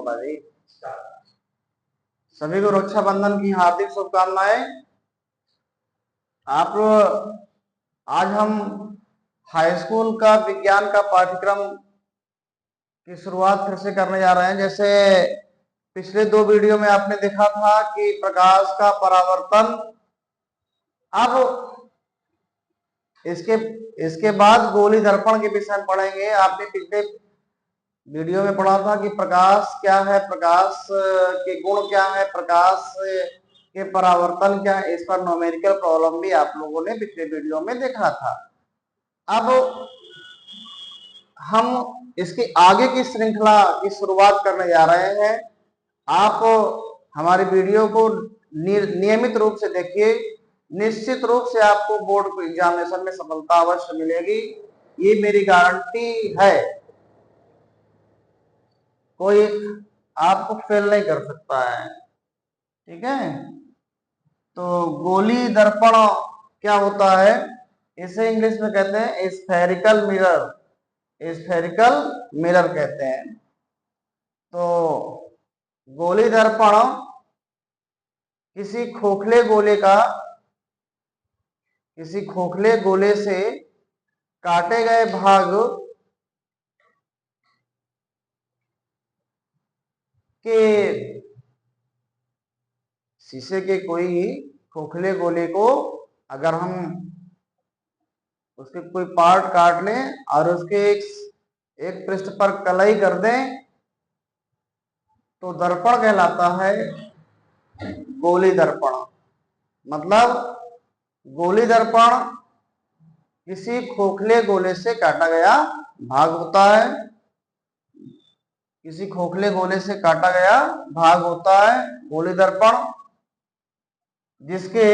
होगा जी। सभी को रक्षाबंधन की हार्दिक शुभकामनाएं। आप आज हम हाई स्कूल का विज्ञान का पाठ्यक्रम की शुरुआत फिर से करने जा रहे हैं। जैसे पिछले 2 वीडियो में आपने देखा था कि प्रकाश का परावर्तन, अब इसके इसके बाद गोली दर्पण के विषय में पढ़ेंगे। आपने पिछले वीडियो में पढ़ा था कि प्रकाश क्या है, प्रकाश के गुण क्या है, प्रकाश के परावर्तन क्या है। इस पर न्यूमेरिकल प्रॉब्लम भी आप लोगों ने पिछले वीडियो में देखा था। अब हम इसके आगे की श्रृंखला की शुरुआत करने जा रहे हैं। आप हमारे वीडियो को नियमित रूप से देखिए, निश्चित रूप से आपको बोर्ड एग्जामिनेशन में सफलता अवश्य मिलेगी, ये मेरी गारंटी है। कोई आपको फेल नहीं कर सकता है, ठीक है। तो गोली दर्पण क्या होता है, इसे इंग्लिश में कहते हैं स्फेरिकल मिरर, स्फेरिकल मिरर कहते हैं। तो गोली दर्पण किसी खोखले गोले से काटे गए भाग के शीशे के कोई खोखले गोले को अगर हम उसके कोई पार्ट काट लें और उसके एक पृष्ठ पर कलई कर दें तो दर्पण कहलाता है गोली दर्पण। मतलब गोली दर्पण किसी खोखले गोले से काटा गया भाग होता है, किसी खोखले गोले से काटा गया भाग होता है गोली दर्पण, जिसके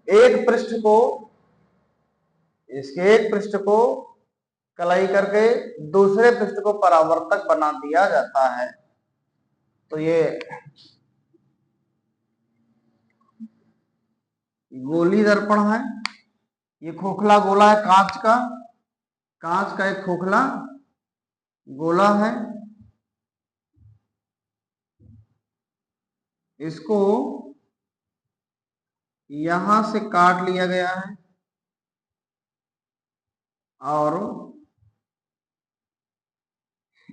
एक पृष्ठ को कलाई करके दूसरे पृष्ठ को परावर्तक बना दिया जाता है। तो ये गोली दर्पण है। ये खोखला गोला है कांच का एक खोखला गोला है। इसको यहां से काट लिया गया है और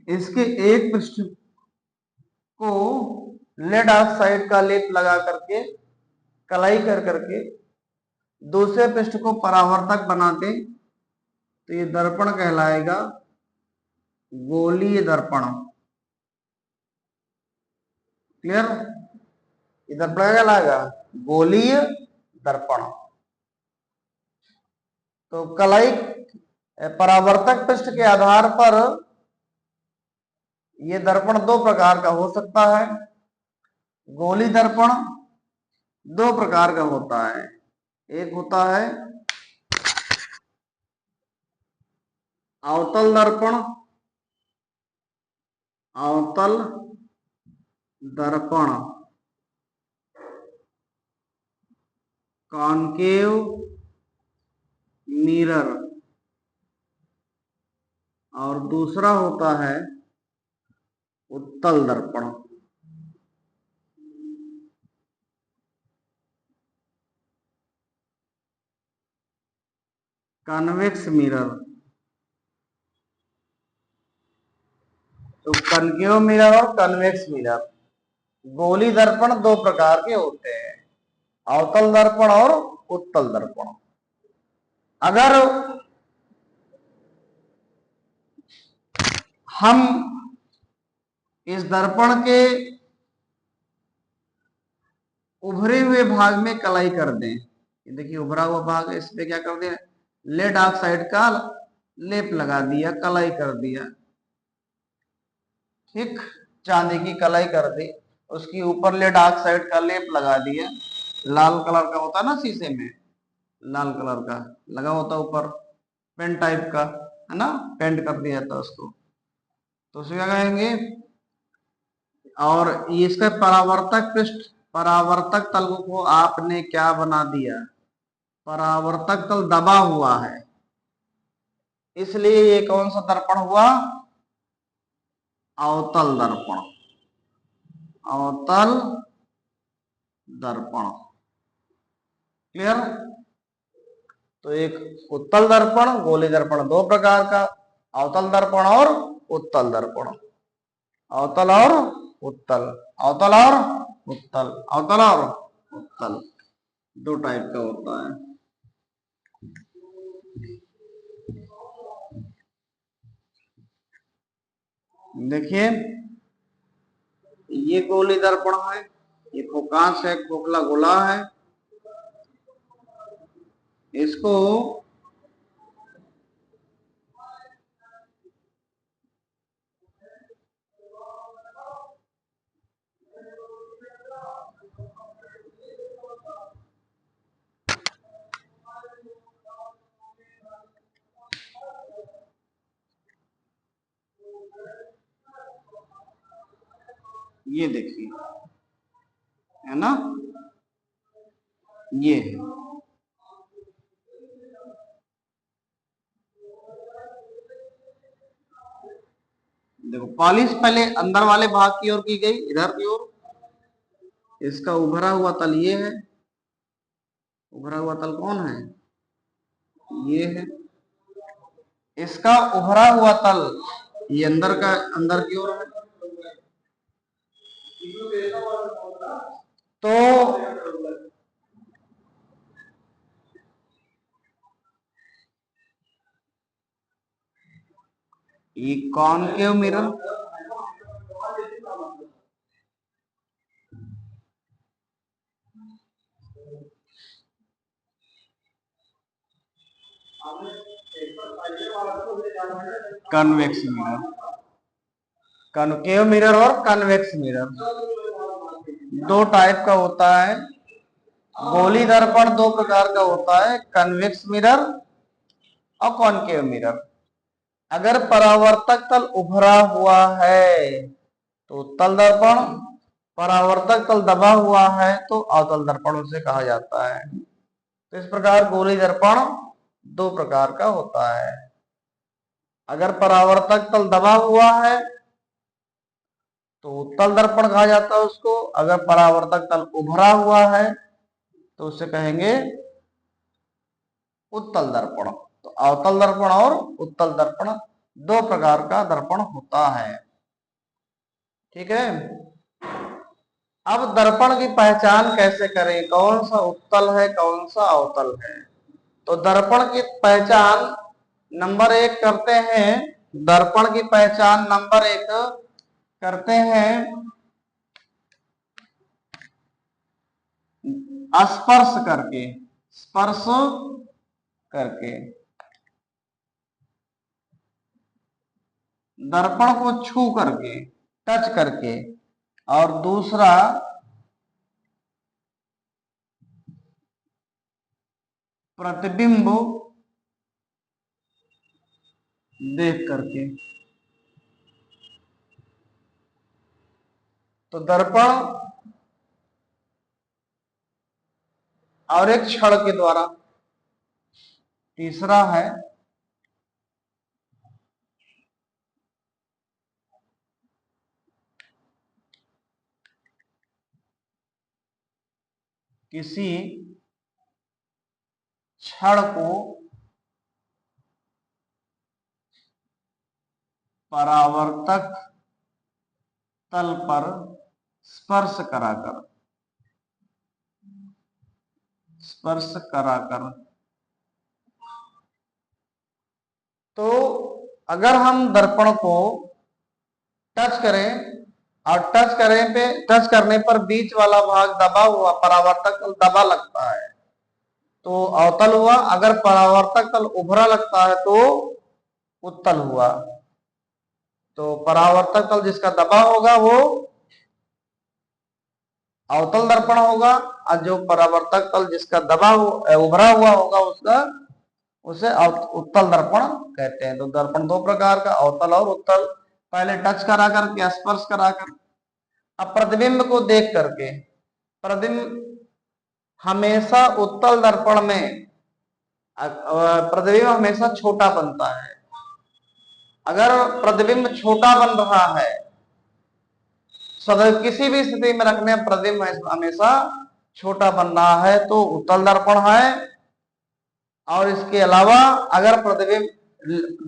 इसके एक पृष्ठ को लेड ऑक्साइड का लेप लगा करके कलाई करके दूसरे पृष्ठ को परावर्तक बनाते तो ये दर्पण कहलाएगा गोलीय दर्पण। क्लियर? ये दर्पण कहलाएगा गोलीय दर्पण। तो कलाई परावर्तक पृष्ठ के आधार पर ये दर्पण 2 प्रकार का हो सकता है। गोली दर्पण 2 प्रकार का होता है। एक होता है अवतल दर्पण, अवतल दर्पण, कॉनकेव मिरर, और दूसरा होता है उत्तल दर्पण। Convex mirror. तो कनकेव मिरर और कन्वेक्स मिरर, गोली दर्पण 2 प्रकार के होते हैं, अवतल दर्पण और उत्तल दर्पण। अगर हम इस दर्पण के उभरे हुए भाग में कलाई कर दें, ये देखिए उभरा हुआ भाग है, इसमें क्या कर दें, लेड ऑक्साइड का लेप लगा दिया, कलाई कर दिया, ठीक, चांदी की कलाई कर दी, उसके ऊपर लेड ऑक्साइड का लेप लगा दिया, लाल कलर का होता है ना शीशे में, लाल कलर का लगा होता है ऊपर, पेन टाइप का है ना, पेंट कर दिया था उसको, तो उसे क्या कहेंगे। और इसका परावर्तक तल को आपने क्या बना दिया, परावर्तक तल दबा हुआ है, इसलिए ये कौन सा दर्पण हुआ, अवतल दर्पण, अवतल दर्पण। क्लियर? तो एक उत्तल दर्पण, गोली दर्पण दो प्रकार का, अवतल दर्पण और उत्तल दर्पण। अवतल और उत्तल, अवतल और उत्तल, अवतल और उत्तल, दो टाइप का होता है। देखिए, ये गोली दर्पण है, ये कांच है, खोखला गोला है। इसको ये देखिए, है ना, ये है। देखो, पॉलिश पहले अंदर वाले भाग की ओर की गई, इधर की ओर। इसका उभरा हुआ तल ये है। उभरा हुआ तल कौन है? ये है। इसका उभरा हुआ तल ये अंदर की ओर है। तो ये concave mirror, convex mirror, concave mirror और कन्वेक्स मिरर दो टाइप का होता है। गोली दर्पण दो प्रकार का होता है, कन्वेक्स मिरर और कॉनकेव मिरर। अगर परावर्तक तल उभरा हुआ है तो उत्तल दर्पण, परावर्तक तल दबा हुआ है तो अवतल दर्पण उसे कहा जाता है। तो इस प्रकार गोली दर्पण दो प्रकार का होता है। अगर परावर्तक तल दबा हुआ है तो उत्तल दर्पण कहा जाता है उसको। अगर परावर्तक तल उभरा हुआ है तो उसे कहेंगे उत्तल दर्पण। तो अवतल दर्पण और उत्तल दर्पण दो प्रकार का दर्पण होता है। ठीक है। अब दर्पण की पहचान कैसे करें, कौन सा उत्तल है कौन सा अवतल है? तो दर्पण की पहचान नंबर 1 करते हैं। दर्पण की पहचान नंबर 1 करते हैं स्पर्श करके, स्पर्श करके, दर्पण को छू करके, टच करके। और दूसरा प्रतिबिंब देख करके। तो दर्पण और एक क्षण के द्वारा। तीसरा है किसी क्षण को परावर्तक तल पर स्पर्श कराकर, स्पर्श कराकर। तो अगर हम दर्पण को टच करें और टच करने पर बीच वाला भाग दबा हुआ, परावर्तक तल दबा लगता है तो अवतल हुआ। अगर परावर्तक तल उभरा लगता है तो उत्तल हुआ। तो परावर्तक तल जिसका दबा होगा वो अवतल दर्पण होगा, और जो परावर्तक तल जिसका दबा उभरा हुआ होगा उसका उसे उत्तल दर्पण कहते हैं। तो दर्पण दो प्रकार का, अवतल और उत्तल। पहले टच करा करके, स्पर्श कराकर। अब प्रतिबिंब को देख करके। प्रतिबिंब हमेशा उत्तल दर्पण में प्रतिबिंब हमेशा छोटा बनता है। अगर प्रतिबिंब छोटा बन रहा है सदैव किसी भी स्थिति में रखने पर प्रतिबिंब हमेशा छोटा बन रहा है तो उत्तल दर्पण है। और इसके अलावा अगर प्रतिबिंब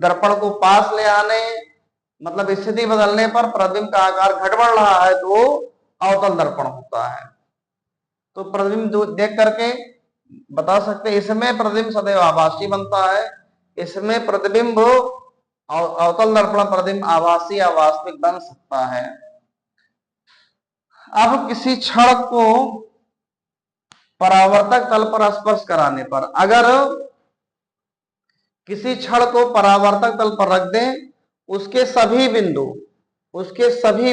दर्पण को पास ले आने मतलब स्थिति बदलने पर प्रतिबिंब का आकार घट बढ़ रहा है तो वो अवतल दर्पण होता है। तो प्रतिबिंब देख करके बता सकते हैं इसमें प्रतिबिंब सदैव आभासी बनता है। इसमें प्रतिबिंब अवतल दर्पण प्रतिबिंब आभासी या वास्तविक बन सकता है। अब किसी छड़ को परावर्तक तल पर स्पर्श कराने पर, अगर किसी छड़ को परावर्तक तल पर रख दें, उसके सभी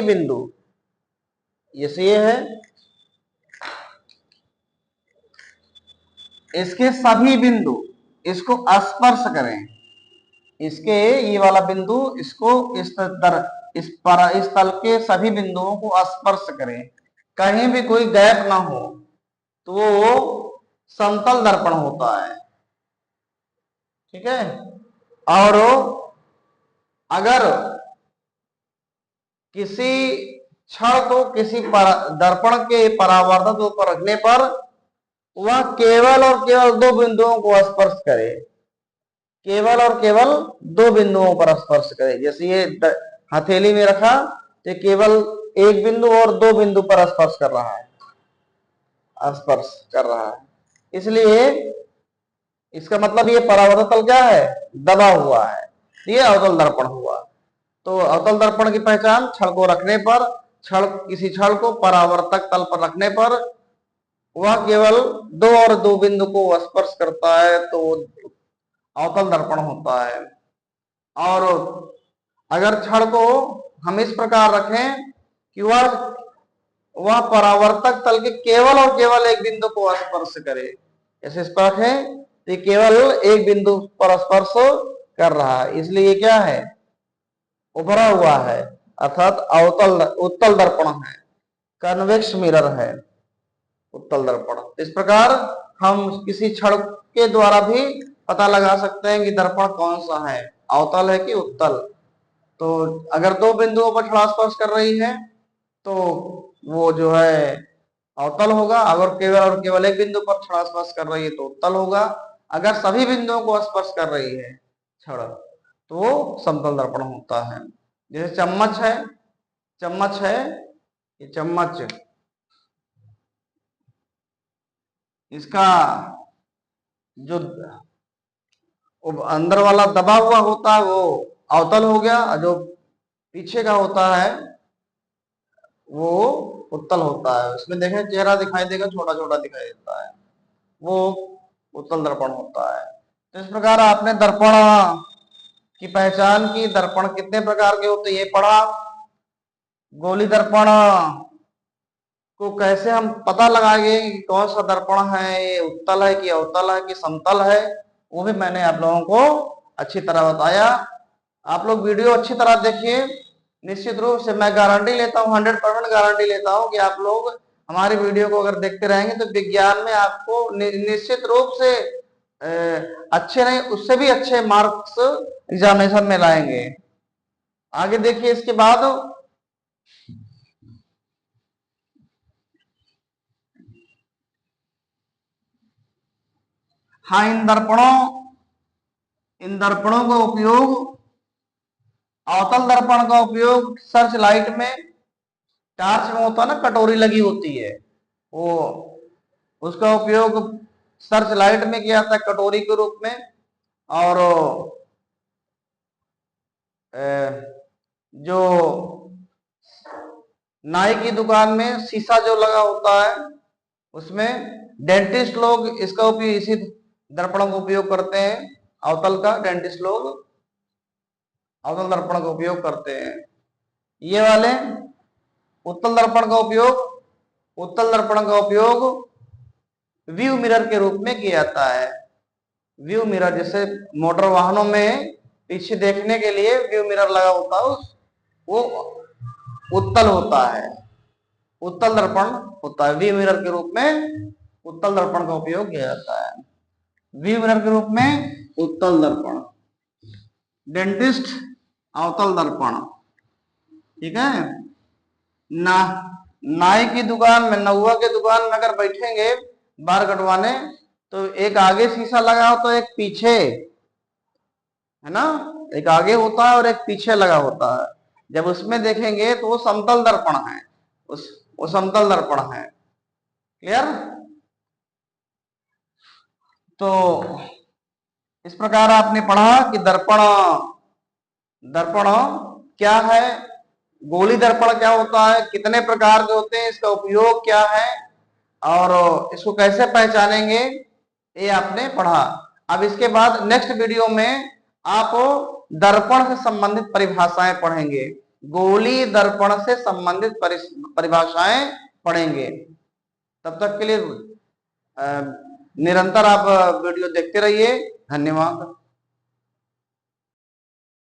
बिंदु जैसे ये है, इसके सभी बिंदु इसको स्पर्श करें, इसके ये वाला बिंदु इसको इस तल के सभी बिंदुओं को स्पर्श करें, कहीं भी कोई गैप ना हो तो वो समतल दर्पण होता है। ठीक है। और अगर किसी छड़ को किसी दर्पण के परावर्तक पर रखने पर वह केवल और केवल दो बिंदुओं को स्पर्श करे, केवल और केवल दो बिंदुओं पर स्पर्श करे। जैसे ये हथेली में रखा तो केवल एक बिंदु और दो बिंदु पर स्पर्श कर रहा है, इसलिए इसका मतलब ये परावर्तक तल क्या है, दबा हुआ है, ये अवतल दर्पण हुआ। तो अवतल दर्पण की पहचान छड़ को रखने पर, किसी छड़ को परावर्तक तल पर रखने पर वह केवल दो और दो बिंदु को स्पर्श करता है तो अवतल दर्पण होता है। और अगर छड़ को हम इस प्रकार रखें कि वह परावर्तक तल के केवल और केवल एक बिंदु को स्पर्श करे, ऐसे इस पर रखें तो केवल एक बिंदु पर स्पर्श कर रहा है, इसलिए ये क्या है, उभरा हुआ है, अर्थात उत्तल दर्पण है, कन्वेक्स मिरर है उत्तल दर्पण। इस प्रकार हम किसी छड़ के द्वारा भी पता लगा सकते हैं कि दर्पण कौन सा है, अवतल है कि उत्तल। तो अगर दो बिंदुओं पर छड़ स्पर्श कर रही है तो वो जो है अवतल होगा, अगर केवल और केवल एक बिंदु पर छड़ स्पर्श कर रही है तो उत्तल होगा, अगर सभी बिंदुओं को स्पर्श कर रही है छड़ तो वो समतल दर्पण होता है। जैसे चम्मच है, ये चम्मच, इसका जो अंदर वाला दबा हुआ होता है वो अवतल हो गया, जो पीछे का होता है वो उत्तल होता है। उसमें देखें चेहरा दिखाई देगा, छोटा छोटा दिखाई देता है, वो उत्तल दर्पण होता है। तो इस प्रकार आपने दर्पण की पहचान की, दर्पण कितने प्रकार के होते ये पढ़ा। गोली दर्पण को कैसे हम पता लगाएंगे कि कौन सा दर्पण है, ये उत्तल है कि अवतल है कि समतल है, वो भी मैंने आप लोगों को अच्छी तरह बताया। आप लोग वीडियो अच्छी तरह देखिए, निश्चित रूप से मैं गारंटी लेता हूँ, 100% गारंटी लेता हूँ कि आप लोग हमारी वीडियो को अगर देखते रहेंगे तो विज्ञान में आपको निश्चित रूप से अच्छे नहीं उससे भी अच्छे मार्क्स एग्जामिनेशन में लाएंगे। आगे देखिए इसके बाद, हाँ, इन दर्पणों का उपयोग, अवतल दर्पण का उपयोग सर्च लाइट में, टार्च में होता है ना, कटोरी लगी होती है, वो उसका उपयोग सर्च लाइट में किया जाता है कटोरी के रूप में। और जो नाई की दुकान में शीशा जो लगा होता है उसमें डेंटिस्ट लोग इसका उपयोग, इसी दर्पण का उपयोग करते हैं, अवतल का, डेंटिस्ट लोग अवतल दर्पण का उपयोग करते हैं। ये वाले उत्तल दर्पण का उपयोग व्यू मिरर के रूप में किया जाता है। व्यू मिरर, जैसे मोटर वाहनों में पीछे देखने के लिए व्यू मिरर लगा होता है, वो उत्तल होता है, उत्तल दर्पण होता है। व्यू मिरर के रूप में उत्तल दर्पण का उपयोग किया जाता है। व्यू मिरर के रूप में उत्तल दर्पण, डेंटिस्ट अवतल दर्पण। ठीक है। ना नाई की दुकान में, नौवा के दुकान में अगर बैठेंगे बाल कटवाने, तो एक आगे शीशा लगा हो तो एक पीछे, है ना, एक आगे होता है और एक पीछे लगा होता है। जब उसमें देखेंगे तो वो समतल दर्पण है, वो समतल दर्पण है। क्लियर? तो इस प्रकार आपने पढ़ा कि दर्पण, दर्पण क्या है, गोली दर्पण क्या होता है, कितने प्रकार के होते हैं, इसका उपयोग क्या है, और इसको कैसे पहचानेंगे, ये आपने पढ़ा। अब इसके बाद नेक्स्ट वीडियो में आप दर्पण से संबंधित परिभाषाएं पढ़ेंगे, गोली दर्पण से संबंधित परिभाषाएं पढ़ेंगे। तब तक के लिए निरंतर आप वीडियो देखते रहिए। धन्यवाद।